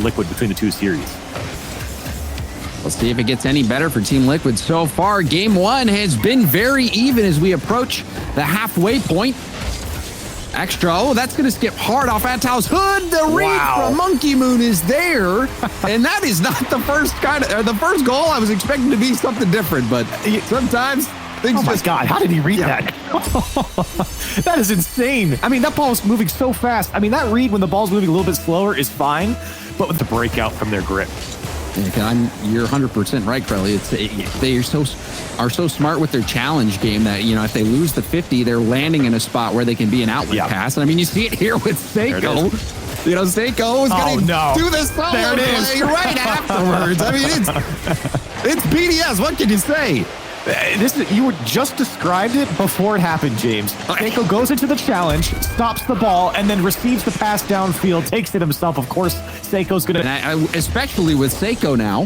Liquid between the two series. Let's see if it gets any better for Team Liquid. So far, game one has been very even as we approach the halfway point. Extra, oh, that's going to skip hard off Atao's hood. The read from Monkey Moon is there. And that is not the first goal. I was expecting to be something different, but sometimes things my God, how did he read that? That is insane. I mean, that ball is moving so fast. I mean, that read when the ball's moving a little bit slower is fine, but with the breakout from their grip. You're 100% right, Crowley. They are so smart with their challenge game that, if they lose the 50, they're landing in a spot where they can be an outlet pass. And I mean, you see it here with Seiko. Seiko is going to do this solo play right afterwards. I mean, it's BDS. What can you say? You just described it before it happened, James. Seiko goes into the challenge, stops the ball, and then receives the pass downfield, takes it himself. Of course, Seiko's going to... Especially with Seiko now,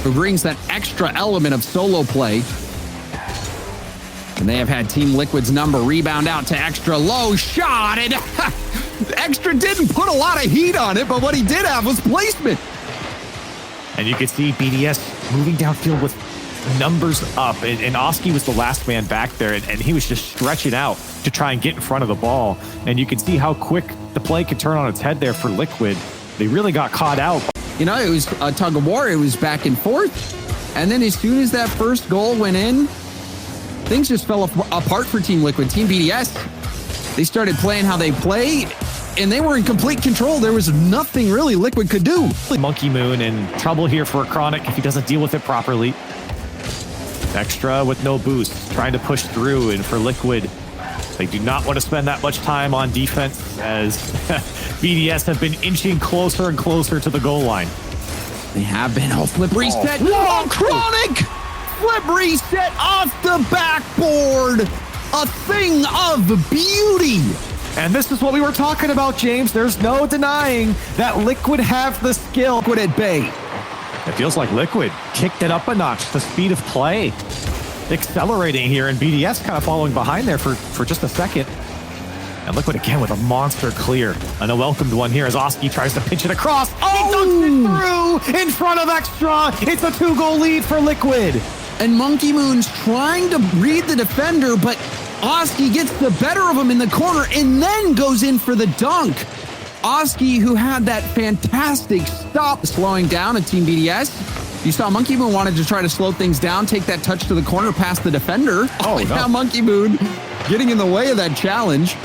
who brings that extra element of solo play. And they have had Team Liquid's number. Rebound out to Extra, low shot, and Extra didn't put a lot of heat on it, but what he did have was placement. And you can see BDS moving downfield with numbers up, and Oski was the last man back there, and he was just stretching out to try and get in front of the ball. And you can see how quick the play could turn on its head there for Liquid. They really got caught out. It was a tug of war. It was back and forth. And then as soon as that first goal went in, things just fell apart for Team Liquid. Team BDS, they started playing how they play, and they were in complete control. There was nothing really Liquid could do. Monkey Moon in trouble here for Chronic if he doesn't deal with it properly. Extra with no boost, trying to push through, and for Liquid, they do not want to spend that much time on defense as BDS have been inching closer and closer to the goal line. They have been. Flip reset. Oh, Chronic! Flip reset off the backboard. A thing of beauty. And this is what we were talking about, James. There's no denying that Liquid have the skill. Liquid at bay. It feels like Liquid kicked it up a notch. The speed of play accelerating here, and BDS kind of following behind there for just a second. And Liquid again with a monster clear. An unwelcomed one here as Oski tries to pinch it across. Oh! He dunks it through in front of Extra. It's a 2-goal lead for Liquid. And Monkey Moon's trying to read the defender, but Oski gets the better of him in the corner and then goes in for the dunk. Oski, who had that fantastic stop, slowing down at Team BDS. You saw Monkey Moon wanted to try to slow things down, take that touch to the corner past the defender. Now Monkey Moon getting in the way of that challenge.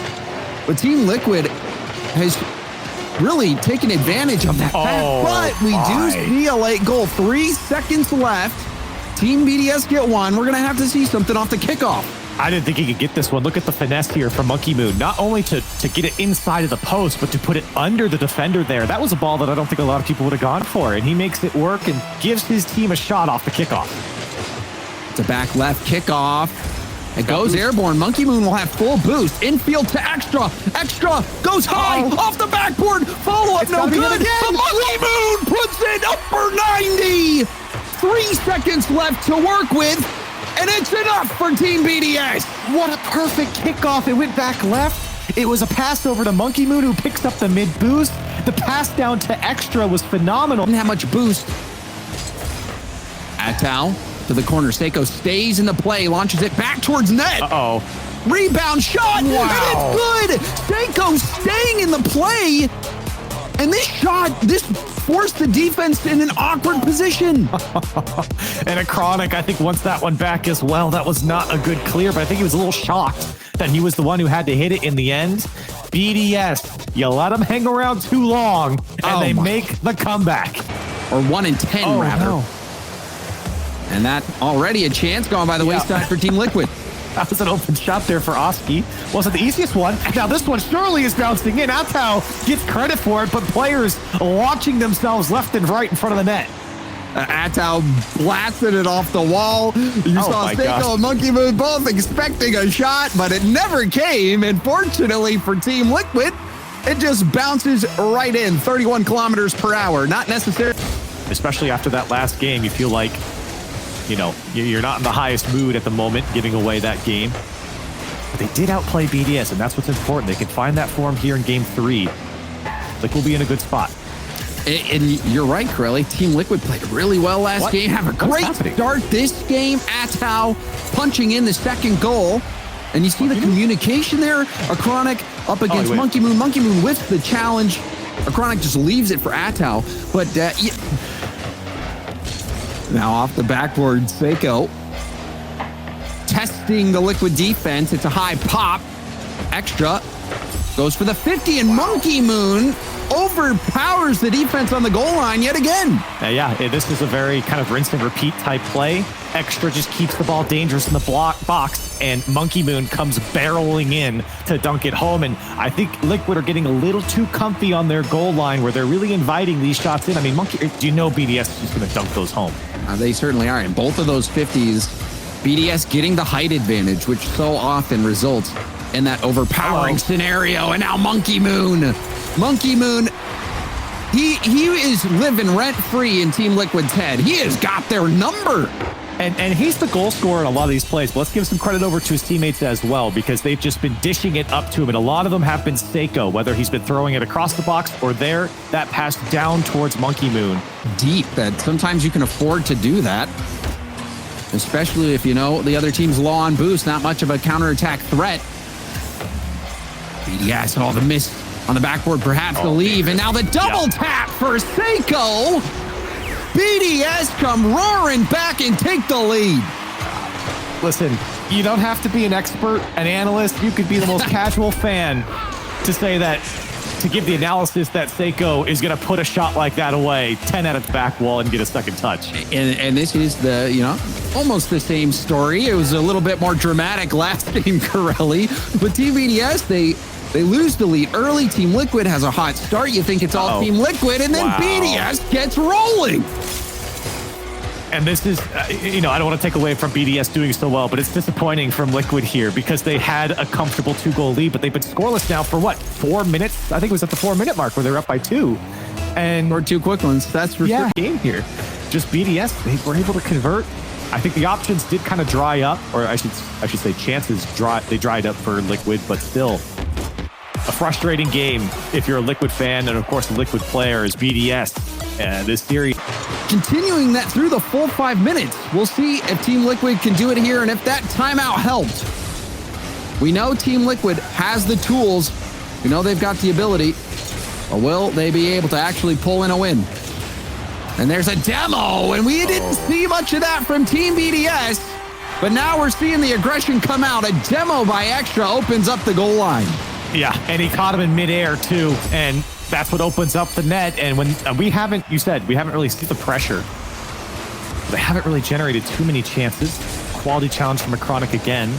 But Team Liquid has really taken advantage of that fact. But we do see a late goal. 3 seconds left. Team BDS get one. We're going to have to see something off the kickoff. I didn't think he could get this one. Look at the finesse here from Monkey Moon. Not only to get it inside of the post, but to put it under the defender there. That was a ball that I don't think a lot of people would have gone for, and he makes it work and gives his team a shot off the kickoff. It's a back left kickoff. It goes airborne. Monkey Moon will have full boost. Infield to Extra. Extra goes high off the backboard. Follow-up no good. But Monkey Moon puts it upper 90. 3 seconds left to work with. And it's enough for Team BDS. What a perfect kickoff. It went back left. It was a pass over to Monkey Moon, who picks up the mid-boost. The pass down to Extra was phenomenal. Didn't have much boost. Atao to the corner. Seiko stays in the play, launches it back towards net. Rebound shot, and it's good. Seiko staying in the play. And this shot, this forced the defense in an awkward position. And a Chronic, I think, wants that one back as well. That was not a good clear, but I think he was a little shocked that he was the one who had to hit it in the end. BDS, you let them hang around too long, and they make the comeback. Or 1 in 10, rather. No. And that already a chance gone by the wayside for Team Liquid. That was an open shot there for Oski. Wasn't the easiest one. Now this one surely is bouncing in. Atao gets credit for it, but players launching themselves left and right in front of the net. Atao blasted it off the wall. You saw Seiko and Monkey Moon both expecting a shot, but it never came. And fortunately for Team Liquid, it just bounces right in. 31 kilometers per hour. Not necessary. Especially after that last game, you feel like, you know, you're not in the highest mood at the moment, giving away that game. But they did outplay BDS, and that's what's important. They can find that form here in Game 3. Like, we'll be in a good spot. And you're right, Corelli. Team Liquid played really well last game. Have a great start this game. Atau punching in the second goal. And you see the communication there. Acronic up against Monkey Moon. Monkey Moon whiffs the challenge. Acronic just leaves it for Atau. But now off the backboard, Seiko testing the Liquid defense. It's a high pop. Extra goes for the 50, and Monkey Moon overpowers the defense on the goal line yet again. This is a very kind of rinse and repeat type play. Extra just keeps the ball dangerous in the box, and Monkey Moon comes barreling in to dunk it home. And I think Liquid are getting a little too comfy on their goal line where they're really inviting these shots in. I mean, do you know BDS is just going to dunk those home? They certainly are. And both of those 50s, BDS getting the height advantage, which so often results in that overpowering scenario. And now Monkey Moon, he is living rent-free in Team Liquid's head. He has got their number. And he's the goal scorer in a lot of these plays. But let's give some credit over to his teammates as well, because they've just been dishing it up to him. And a lot of them have been Seiko, whether he's been throwing it across the box or that pass down towards Monkey Moon. Deep, that sometimes you can afford to do that. Especially if you know the other team's low on boost, not much of a counterattack threat. BDS, the miss on the backboard, perhaps the leave. And now the double tap for Seiko. BDS come roaring back and take the lead. Listen, you don't have to be an expert, an analyst. You could be the most casual fan to say that, to give the analysis that Seiko is going to put a shot like that away, 10 out of the back wall and get a second touch. And this is almost the same story. It was a little bit more dramatic last game, Corelli. But Team BDS, they lose the lead early. Team Liquid has a hot start. You think it's all Team Liquid, and then BDS gets rolling. And this is, I don't want to take away from BDS doing so well, but it's disappointing from Liquid here because they had a comfortable 2-goal lead, but they've been scoreless now for 4 minutes? I think it was at the 4-minute mark where they're up by 2. Or 2 quick ones. That's for sure. Game here. Just BDS, they were able to convert. I think the options did kind of dry up, or I should say chances dried up for Liquid, but still a frustrating game if you're a Liquid fan, and of course the Liquid player is BDS. This series continuing that through the full 5 minutes. We'll see if Team Liquid can do it here and if that timeout helped. We know Team Liquid has the tools. We know they've got the ability. But will they be able to actually pull in a win? And there's a demo, and we didn't see much of that from Team BDS. But now we're seeing the aggression come out. A demo by Extra opens up the goal line. Yeah, and he caught him in midair too, and that's what opens up the net. And when we haven't really seen the pressure. They haven't really generated too many chances. Quality challenge from Acronic again.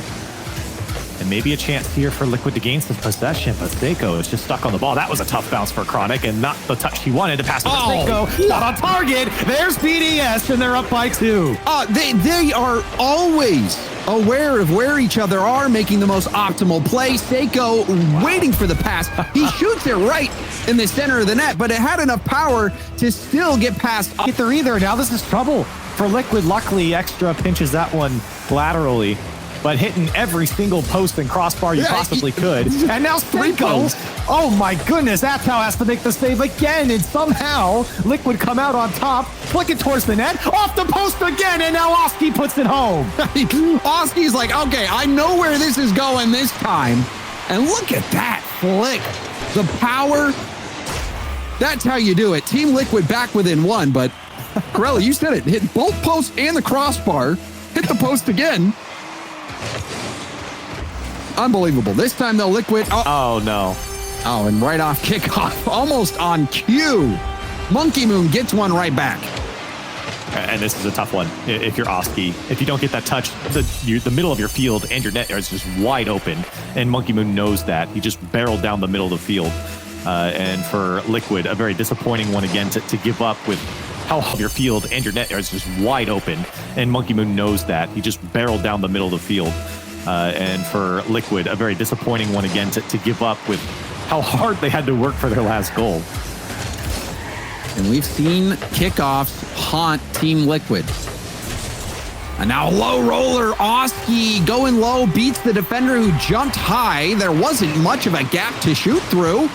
And maybe a chance here for Liquid to gain some possession, but Seiko is just stuck on the ball. That was a tough bounce for Acronic and not the touch he wanted to pass to Seiko. Not on target. There's BDS, and they're up by 2. They are always aware of where each other are, making the most optimal play. Seiko waiting for the pass. He shoots it right in the center of the net, but it had enough power to still get past. Get there either. Now this is trouble for Liquid. Luckily, Extra pinches that one laterally, but hitting every single post and crossbar you possibly could. And now Seiko. Oh my goodness, Atau has to make the save again, and somehow Liquid come out on top, flick it towards the net, off the post again, and now Oski puts it home. Oski's like, okay, I know where this is going this time. And look at that flick. The power. That's how you do it. Team Liquid back within 1, but Corelli, you said it. Hit both posts and the crossbar. Hit the post again. Unbelievable. This time, though, Liquid. Oh, no. Oh, and right off kickoff, almost on cue. Monkey Moon gets one right back. And this is a tough one. If you're Oski, if you don't get that touch, the middle of your field and your net is just wide open. And Monkey Moon knows that. He just barreled down the middle of the field. And for Liquid, a very disappointing one again to give up with how your field and your net is just wide open. And Monkey Moon knows that. He just barreled down the middle of the field. And for Liquid, a very disappointing one again to give up with how hard they had to work for their last goal. And we've seen kickoffs haunt Team Liquid. And now low roller, Oski going low, beats the defender who jumped high. There wasn't much of a gap to shoot through.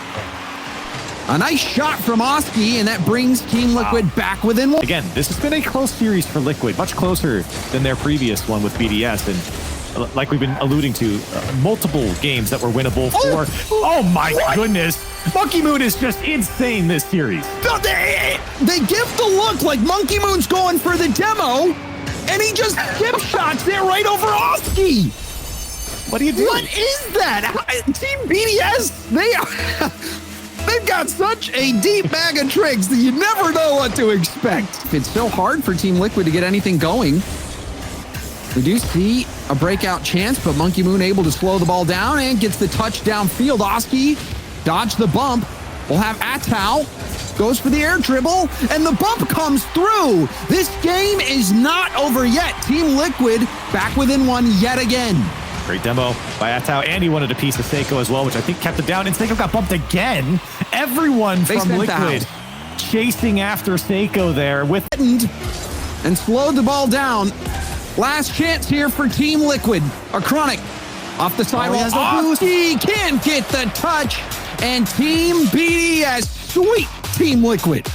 A nice shot from Oski, and that brings Team Liquid back within one. Again, this has been a close series for Liquid, much closer than their previous one with BDS. And like we've been alluding to, multiple games that were winnable for. Oh my goodness. Monkey Moon is just insane this series. No, they give the look like Monkey Moon's going for the demo, and he just skip shots there right over Oski. What do you do? What is that? Team BDS, they've got such a deep bag of tricks that you never know what to expect. It's so hard for Team Liquid to get anything going. We do see a breakout chance, but Monkey Moon able to slow the ball down and gets the touch downfield. Oski dodge the bump. We'll have Atau goes for the air dribble, and the bump comes through. This game is not over yet. Team Liquid back within one yet again. Great demo by Atau, and he wanted a piece of Seiko as well, which I think kept it down, and Seiko got bumped again. Everyone from Liquid chasing after Seiko there with... And slowed the ball down. Last chance here for Team Liquid. Chronic off the sidewall. Oski can't get the touch. And Team BDS, sweet Team Liquid.